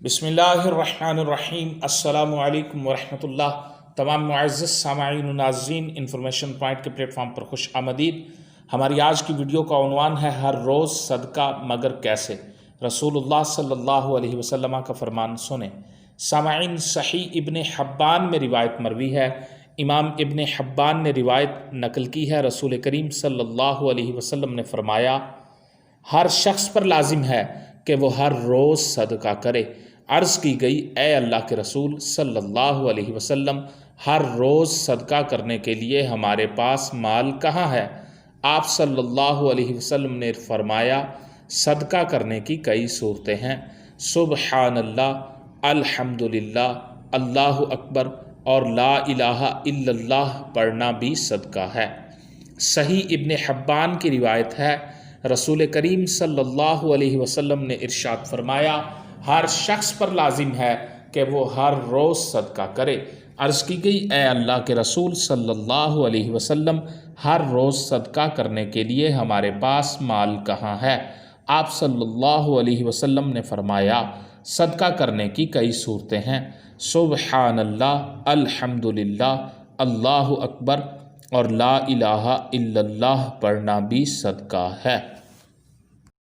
بسم اللہ الرحمن الرحیم۔ السلام علیکم ورحمۃ اللہ۔ تمام معزز سامعین و ناظرین، انفارمیشن پوائنٹ کے پلیٹ فارم پر خوش آمدید۔ ہماری آج کی ویڈیو کا عنوان ہے ہر روز صدقہ مگر کیسے؟ رسول اللہ صلی اللہ علیہ وسلم کا فرمان سنیں۔ سامعین، صحیح ابن حبان میں روایت مروی ہے، امام ابن حبان نے روایت نقل کی ہے، رسول کریم صلی اللہ علیہ وسلم نے فرمایا ہر شخص پر لازم ہے کہ وہ ہر روز صدقہ کرے۔ عرض کی گئی، اے اللہ کے رسول صلی اللہ علیہ وسلم، ہر روز صدقہ کرنے کے لیے ہمارے پاس مال کہاں ہے؟ آپ صلی اللہ علیہ وسلم نے فرمایا صدقہ کرنے کی کئی صورتیں ہیں۔ سبحان اللہ، الحمدللہ، اللہ اکبر اور لا الہ الا اللہ پڑھنا بھی صدقہ ہے۔ صحیح ابن حبان کی روایت ہے، رسول کریم صلی اللہ علیہ وسلم نے ارشاد فرمایا ہر شخص پر لازم ہے کہ وہ ہر روز صدقہ کرے۔ عرض کی گئی، اے اللہ کے رسول صلی اللہ علیہ وسلم، ہر روز صدقہ کرنے کے لیے ہمارے پاس مال کہاں ہے؟ آپ صلی اللہ علیہ وسلم نے فرمایا صدقہ کرنے کی کئی صورتیں ہیں۔ سبحان اللہ، الحمدللہ، اللہ اکبر اور لا الہ الا اللہ پڑھنا بھی صدقہ ہے۔